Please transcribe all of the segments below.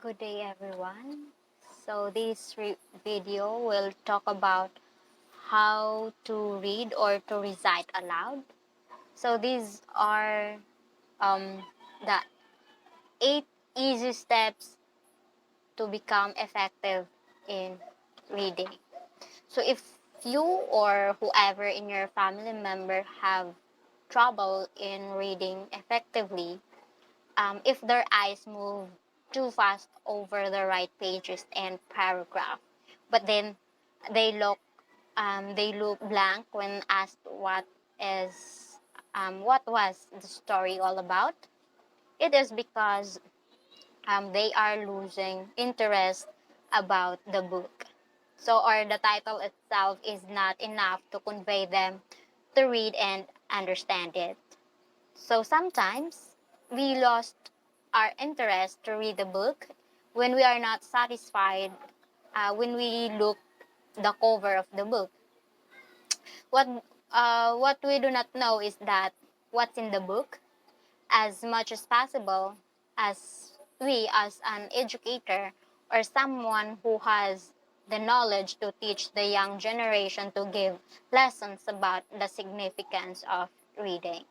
Good day, everyone. So, this video will talk about how to read or to recite aloud. So, these are the 8 easy steps to become effective in reading. So, if you or whoever in your family member have trouble in reading effectively, if their eyes move too fast over the right pages and paragraph, but then they look they look blank when asked is what was the story all about. It is because they are losing interest about the book. So, or the title itself is not enough to convey them to read and understand it. So sometimes we lost our interest to read the book when we are not satisfied when we look the cover of the book. What what we do not know is that what's in the book. As much as possible, as we as an educator or someone who has the knowledge to teach the young generation to give lessons about the significance of reading.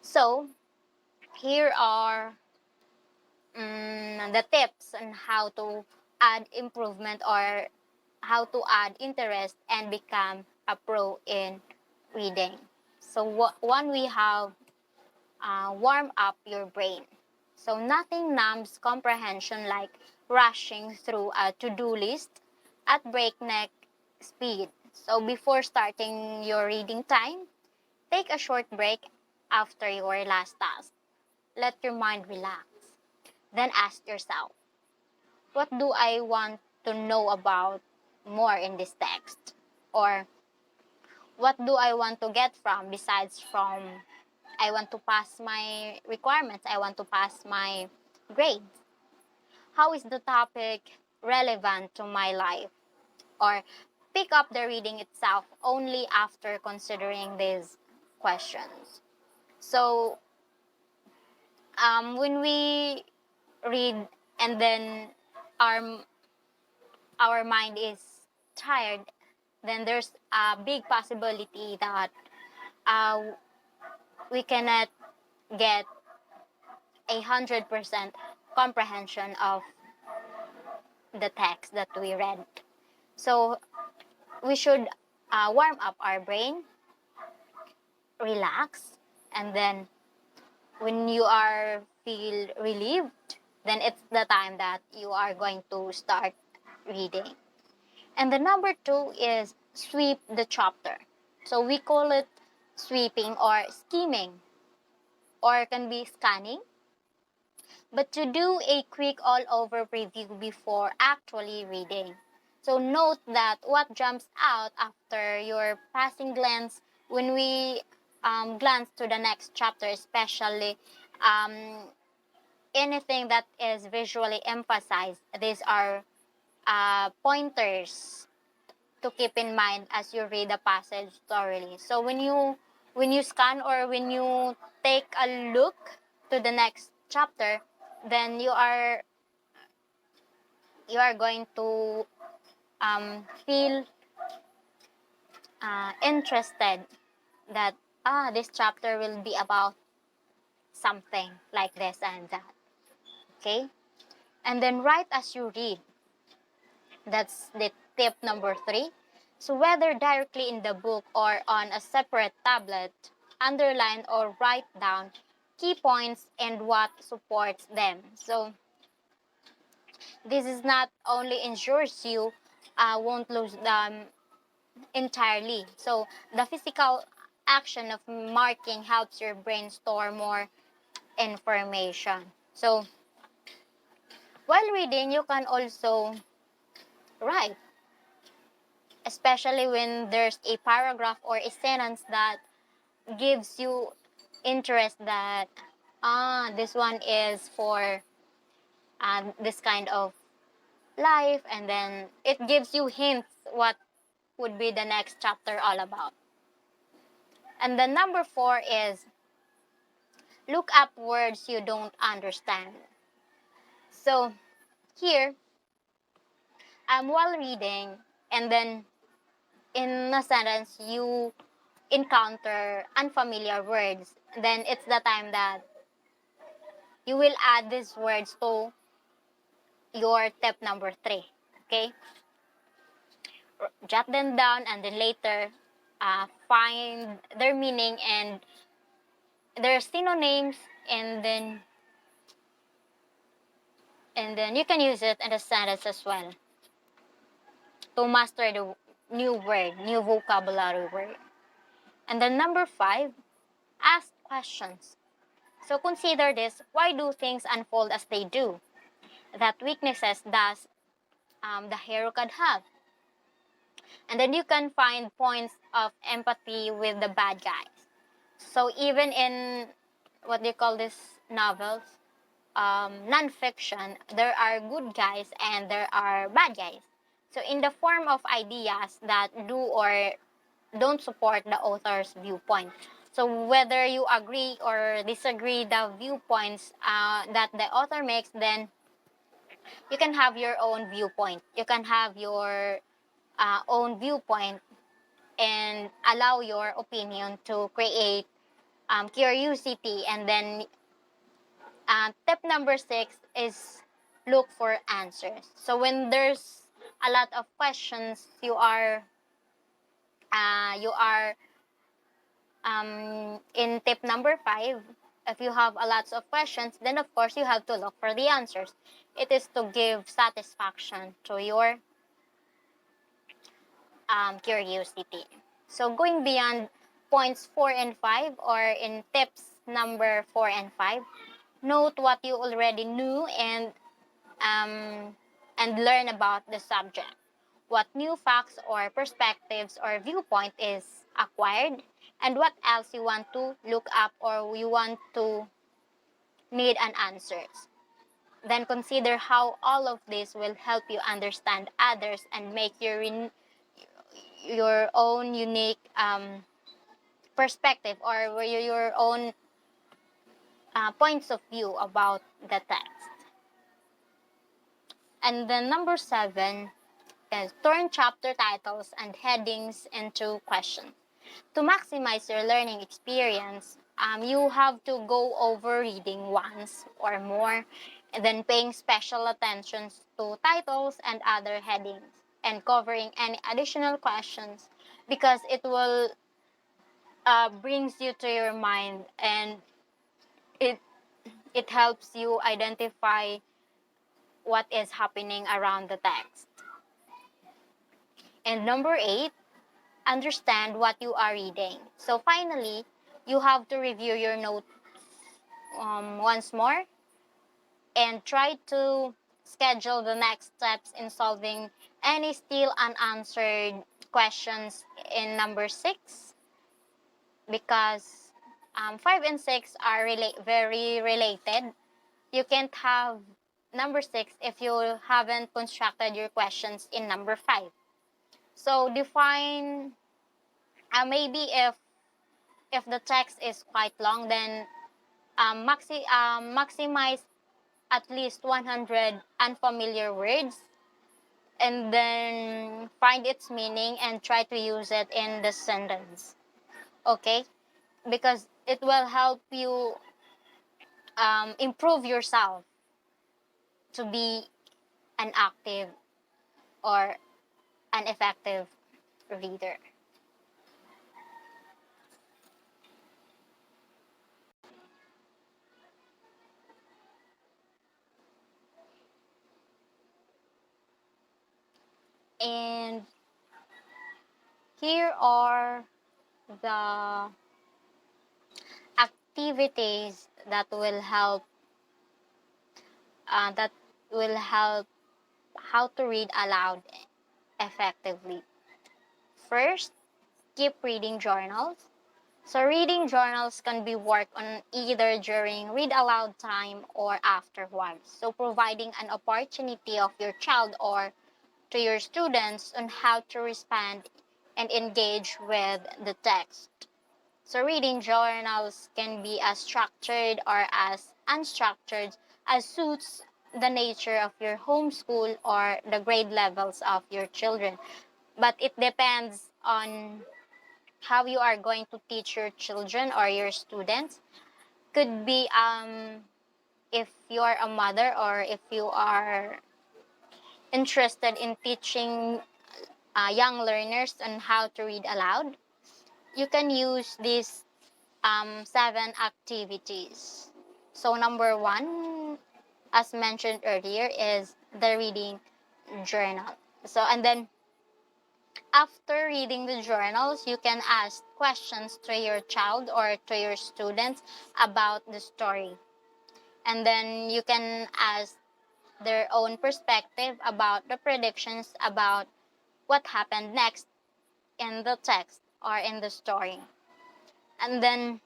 So here are the tips on how to add improvement or how to add interest and become a pro in reading. So one, we have warm up your brain. So nothing numbs comprehension like rushing through a to-do list at breakneck speed. So before starting your reading time, take a short break after your last task. Let your mind relax. Then ask yourself, what do I want to know about more in this text? Or what do I want to get from besides from I want to pass my requirements, I want to pass my grades? How is the topic relevant to my life? Or pick up the reading itself only after considering these questions. So when we read and then our our mind is tired, then there's a big possibility that uh, we cannot get 100% comprehension of the text that we read. So we should warm up our brain, relax, and then when you are feel relieved, then it's the time that you are going to start reading. And the number 2 is sweep the chapter. So we call it sweeping or skimming, or can be scanning. But to do a quick all-over preview before actually reading. So note that what jumps out after your passing glance when we glance to the next chapter, especially anything that is visually emphasized. These are pointers to keep in mind as you read the passage thoroughly. So when you scan or when you take a look to the next chapter, then you are going to feel interested that this chapter will be about something like this and that. Okay, and then write as you read. That's the tip number 3. So whether directly in the book or on a separate tablet, underline or write down key points and what supports them. So this is not only ensures you won't lose them entirely. So the physical action of marking helps your brain store more information. So while reading, you can also write, especially when there's a paragraph or a sentence that gives you interest that this one is for this kind of life, and then it gives you hints what would be the next chapter all about. And the number 4 is look up words you don't understand. So here, while reading, and then in a sentence you encounter unfamiliar words, then it's the time that you will add these words to your tip number 3. Okay? Jot them down and then later find their meaning and their synonyms, and then you can use it in the sentence as well to master the new word, new vocabulary word. And then number 5, ask questions. So consider this: why do things unfold as they do? That weaknesses does the hero could have. And then you can find points of empathy with the bad guys. So even in what they call this novels, non-fiction, there are good guys and there are bad guys. So in the form of ideas that do or don't support the author's viewpoint. So whether you agree or disagree the viewpoints that the author makes, then you can have your own viewpoint. You can have your own viewpoint and allow your opinion to create curiosity. And then tip number 6 is look for answers. So when there's a lot of questions, you are in tip number 5. If you have a lots of questions, then of course you have to look for the answers. It is to give satisfaction to your curiosity. So going beyond points 4 and 5, or in tips number 4 and 5, note what you already knew and learn about the subject. What new facts or perspectives or viewpoint is acquired, and what else you want to look up or you want to need an answers. Then consider how all of this will help you understand others and make your own unique perspective or your own points of view about the text. And then number 7 is turn chapter titles and headings into questions. To maximize your learning experience, you have to go over reading once or more, and then paying special attention to titles and other headings, and covering any additional questions, because it will brings you to your mind, and it it helps you identify what is happening around the text. And number 8, understand what you are reading. So finally, you have to review your notes once more and try to schedule the next steps in solving any still unanswered questions in number 6, because 5 and 6 are very related. You can't have number 6 if you haven't constructed your questions in number 5. So define, maybe if the text is quite long, then maximize at least 100 unfamiliar words, and then find its meaning and try to use it in the sentence. Okay? Because it will help you improve yourself to be an active or an effective reader. And here are the activities that will help how to read aloud effectively. First, keep reading journals. So reading journals can be worked on either during read aloud time or afterwards. So providing an opportunity of your child or to your students on how to respond and engage with the text. So reading journals can be as structured or as unstructured as suits the nature of your homeschool or the grade levels of your children, but it depends on how you are going to teach your children or your students. Could be if you are a mother or if you are interested in teaching young learners on how to read aloud, you can use these 7 activities. So number one, as mentioned earlier, is the reading journal. So and then after reading the journals, you can ask questions to your child or to your students about the story. And then you can ask their own perspective about the predictions about what happened next in the text or in the story. And then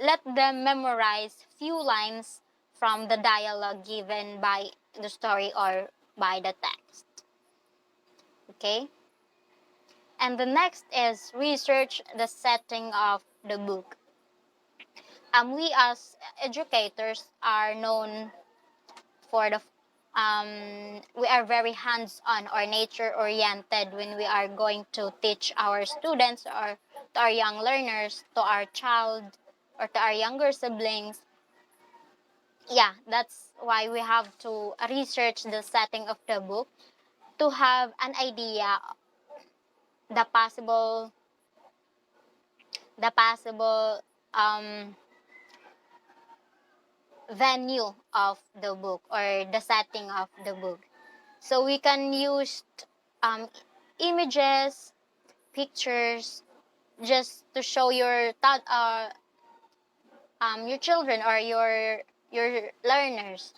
let them memorize few lines from the dialogue given by the story or by the text. Okay? And the next is research the setting of the book. We as educators are known for the we are very hands-on or nature-oriented when we are going to teach our students or to our young learners, to our child or to our younger siblings. Yeah, that's why we have to research the setting of the book to have an idea the possible the possible venue of the book or the setting of the book. So we can use um, images, pictures, just to show your children or your learners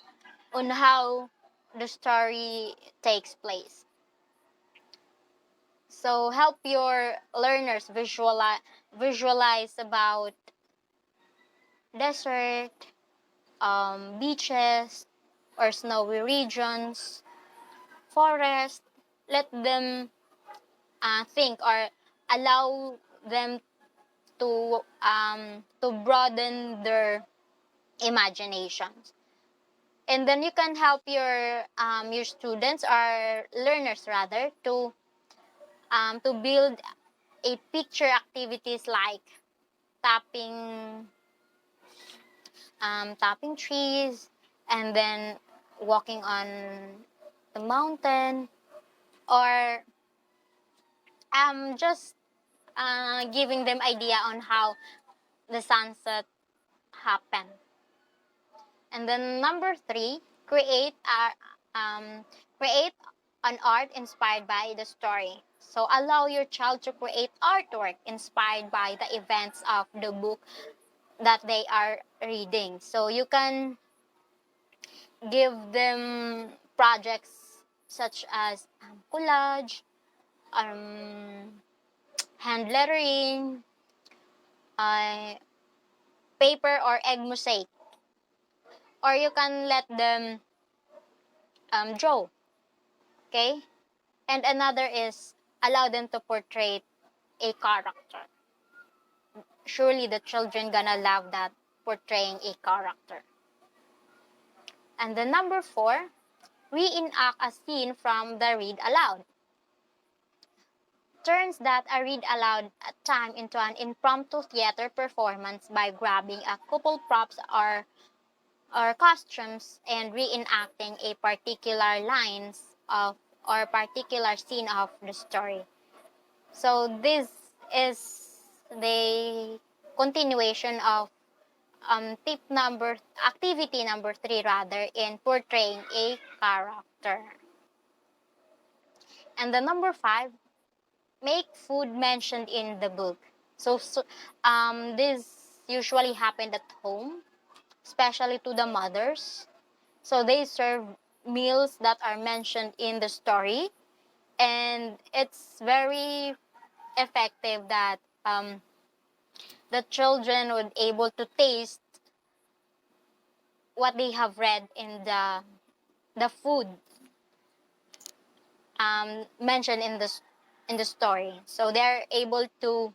on how the story takes place. So help your learners visualize about desert, beaches, or snowy regions, forest. Let them think or allow them to broaden their imaginations. And then you can help your students or learners rather to build a picture activities like tapping tapping trees, and then walking on the mountain, or just giving them idea on how the sunset happen. And then number three, create an art inspired by the story. So allow your child to create artwork inspired by the events of the book that they are reading. So you can give them projects such as collage, hand lettering, uh, paper or egg mosaic, or you can let them draw. Okay, and another is allow them to portray a character. Surely the children gonna love that, portraying a character. And then number four, reenact a scene from the read aloud. Turns that a read aloud time into an impromptu theater performance by grabbing a couple props or costumes and reenacting a particular lines of or particular scene of the story. So this is the continuation of activity number three rather, in portraying a character. And the number five, make food mentioned in the book. So this usually happened at home, especially to the mothers. So they serve meals that are mentioned in the story, and it's very effective that the children would able to taste what they have read in the food mentioned in the story. So they're able to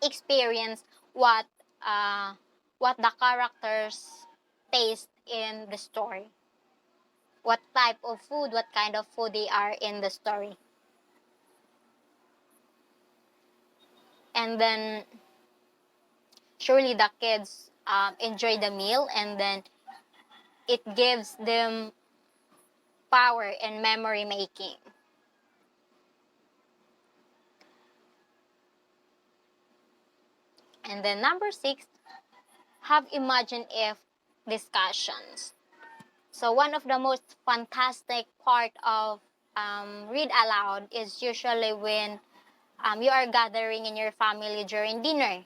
experience what uh, what the characters taste in the story, what type of food, what kind of food they are in the story. And then surely the kids enjoy the meal, and then it gives them power in memory making. And then number 6, have imagine if discussions. So one of the most fantastic part of read aloud is usually when you are gathering in your family during dinner,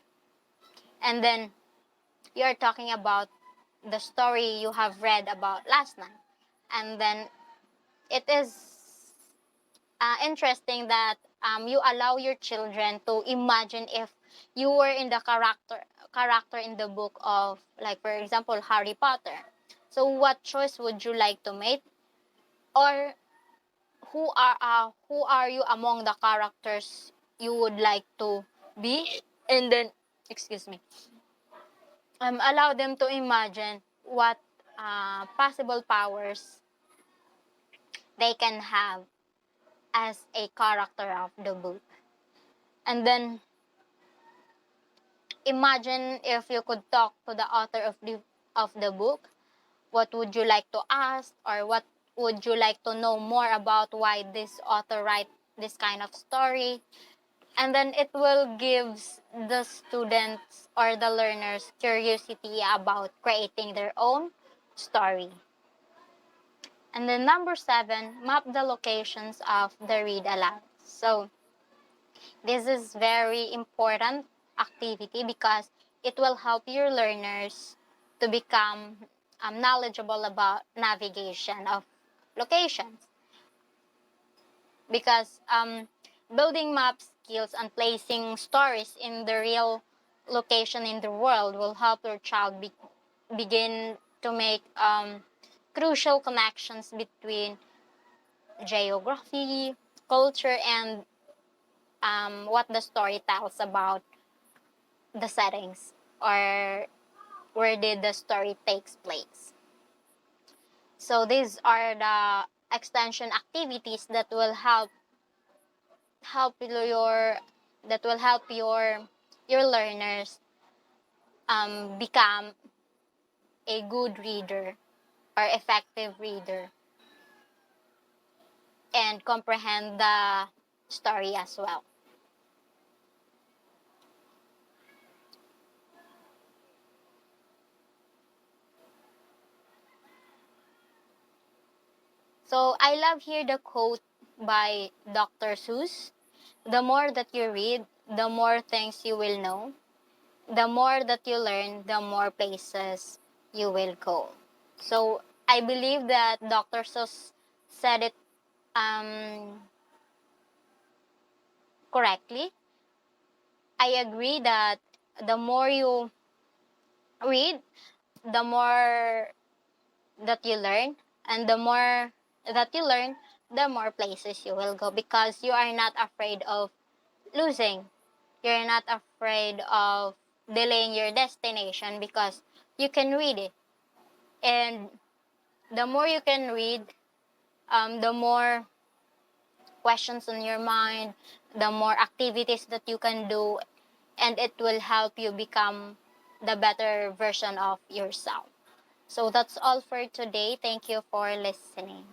and then you are talking about the story you have read about last night, and then it is interesting that you allow your children to imagine if you were in the character in the book of, like for example, Harry Potter. So what choice would you like to make, or who are you among the characters you would like to be? And then, excuse me, allow them to imagine what possible powers they can have as a character of the book. And then imagine if you could talk to the author of the book. What would you like to ask, or what would you like to know more about why this author write this kind of story? And then it will give the students or the learners curiosity about creating their own story. And then number 7, map the locations of the read aloud. So this is very important activity because it will help your learners to become knowledgeable about navigation of locations. Because building map skills and placing stories in the real location in the world will help your child begin to make crucial connections between geography, culture, and what the story tells about the settings, or where did the story takes place. So these are the extension activities that will help your your learners become a good reader or effective reader and comprehend the story as well. So I love here the quote by Dr. Seuss. The more that you read, the more things you will know. The more that you learn, the more places you will go. So I believe that Dr. Seuss said it correctly. I agree that the more you read, the more that you learn, and the more that you learn, the more places you will go, because you are not afraid of losing. You're not afraid of delaying your destination because you can read it. And the more you can read, the more questions on your mind, the more activities that you can do, and it will help you become the better version of yourself. So that's all for today. Thank you for listening.